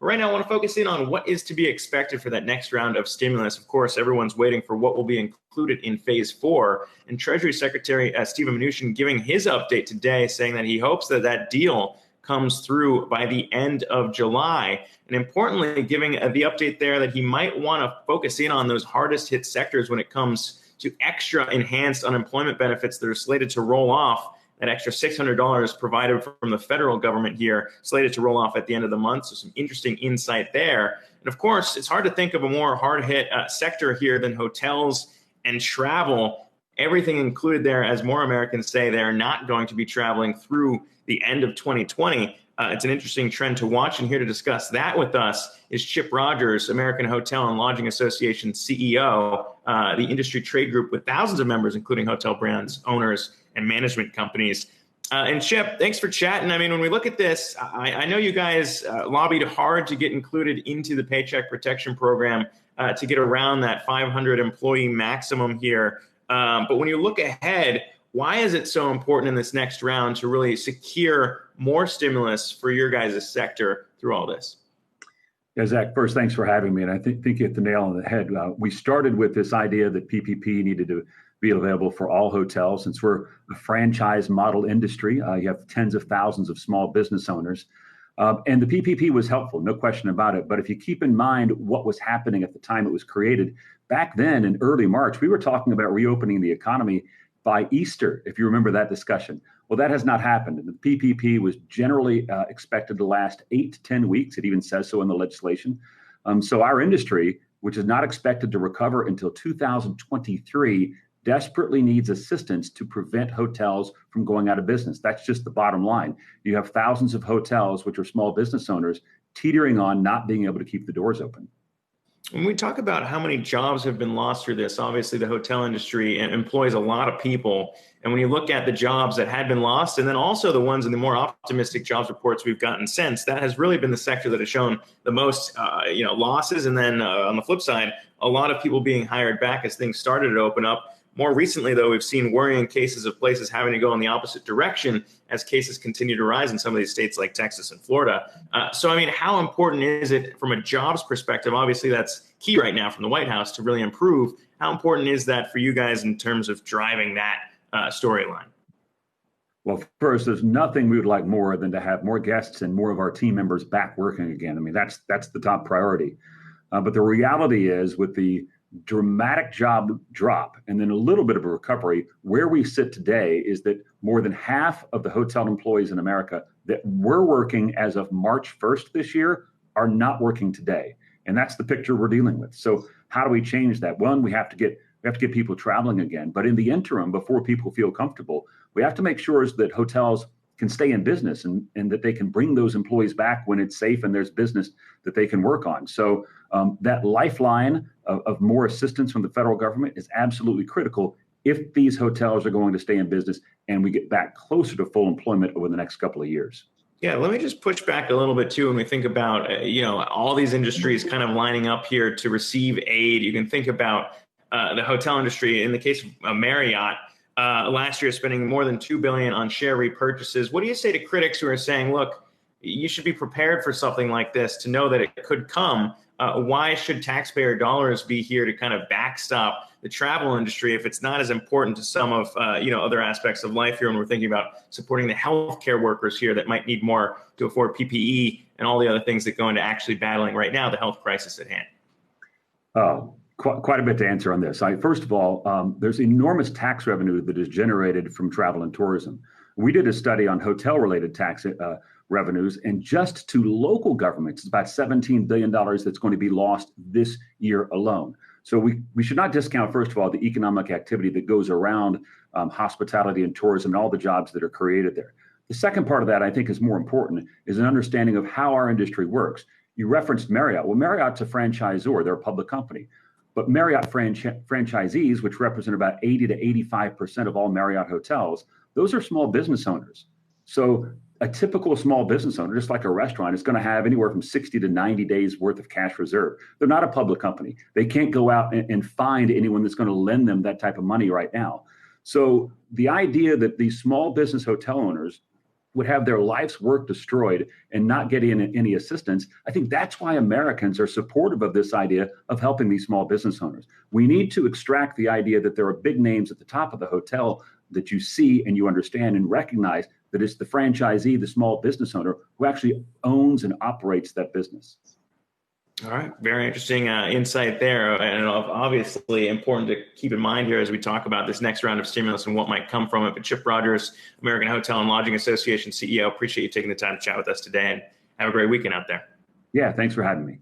But right now, I want to focus in on what is to be expected for that next round of stimulus. Of course, everyone's waiting for what will be included in phase 4. And Treasury Secretary Steven Mnuchin giving his update today, saying that he hopes that that deal comes through by the end of July. And importantly, giving the update there that he might want to focus in on those hardest hit sectors when it comes to extra enhanced unemployment benefits that are slated to roll off. That extra $600 provided from the federal government here, slated to roll off at the end of the month. So some interesting insight there. And of course, it's hard to think of a more hard-hit sector here than hotels and travel. Everything included there, as more Americans say they're not going to be traveling through the end of 2020. It's an interesting trend to watch. And here to discuss that with us is Chip Rogers, American Hotel and Lodging Association CEO, the industry trade group with thousands of members, including hotel brands, owners, and management companies. And Chip, thanks for chatting. I mean, when we look at this, I know you guys lobbied hard to get included into the Paycheck Protection Program to get around that 500 employee maximum here. But when you look ahead, why is it so important in this next round to really secure more stimulus for your guys' sector through all this? Yeah, Zach, first, thanks for having me. And I think you hit the nail on the head. We started with this idea that PPP needed to be available for all hotels. Since we're a franchise model industry, you have tens of thousands of small business owners. And the PPP was helpful, no question about it. But if you keep in mind what was happening at the time it was created, back then in early March, we were talking about reopening the economy by Easter, if you remember that discussion. Well, that has not happened. And the PPP was generally expected to last 8 to 10 weeks. It even says so in the legislation. So our industry, which is not expected to recover until 2023, desperately needs assistance to prevent hotels from going out of business. That's just the bottom line. You have thousands of hotels, which are small business owners, teetering on not being able to keep the doors open. When we talk about how many jobs have been lost through this, obviously the hotel industry employs a lot of people. And when you look at the jobs that had been lost, and then also the ones in the more optimistic jobs reports we've gotten since, that has really been the sector that has shown the most losses. And then on the flip side, a lot of people being hired back as things started to open up. More recently, though, we've seen worrying cases of places having to go in the opposite direction as cases continue to rise in some of these states like Texas and Florida. So, I mean, how important is it from a jobs perspective? Obviously, that's key right now from the White House to really improve. How important is that for you guys in terms of driving that storyline? Well, first, there's nothing we would like more than to have more guests and more of our team members back working again. I mean, that's the top priority. But the reality is, with the dramatic job drop and then a little bit of a recovery, where we sit today is that more than half of the hotel employees in America that were working as of March 1st this year are not working today. And that's the picture we're dealing with. So how do we change that? One, we have to get people traveling again. But in the interim, before people feel comfortable, we have to make sure that hotels can stay in business and that they can bring those employees back when it's safe and there's business that they can work on. So that lifeline of more assistance from the federal government is absolutely critical if these hotels are going to stay in business and we get back closer to full employment over the next couple of years. Yeah, let me just push back a little bit too when we think about all these industries kind of lining up here to receive aid. You can think about the hotel industry. In the case of Marriott, last year spending more than $2 billion on share repurchases. What do you say to critics who are saying, look, you should be prepared for something like this to know that it could come? Why should taxpayer dollars be here to kind of backstop the travel industry if it's not as important to some of other aspects of life here when we're thinking about supporting the healthcare workers here that might need more to afford PPE and all the other things that go into actually battling right now the health crisis at hand? Quite a bit to answer on this. First of all, there's enormous tax revenue that is generated from travel and tourism. We did a study on hotel-related tax revenues, and just to local governments, it's about $17 billion that's going to be lost this year alone. So we should not discount, first of all, the economic activity that goes around hospitality and tourism and all the jobs that are created there. The second part of that, I think, is more important, is an understanding of how our industry works. You referenced Marriott. Well, Marriott's a franchisor. They're a public company. But Marriott franchisees, which represent about 80 to 85% of all Marriott hotels, those are small business owners. So a typical small business owner, just like a restaurant, is going to have anywhere from 60 to 90 days worth of cash reserve. They're not a public company. They can't go out and find anyone that's going to lend them that type of money right now. So the idea that these small business hotel owners would have their life's work destroyed and not get any assistance. I think that's why Americans are supportive of this idea of helping these small business owners. We need to extract the idea that there are big names at the top of the hotel that you see and you understand and recognize that it's the franchisee, the small business owner, who actually owns and operates that business. All right. Very interesting insight there. And obviously important to keep in mind here as we talk about this next round of stimulus and what might come from it. But Chip Rogers, American Hotel and Lodging Association CEO, appreciate you taking the time to chat with us today, and have a great weekend out there. Yeah, thanks for having me.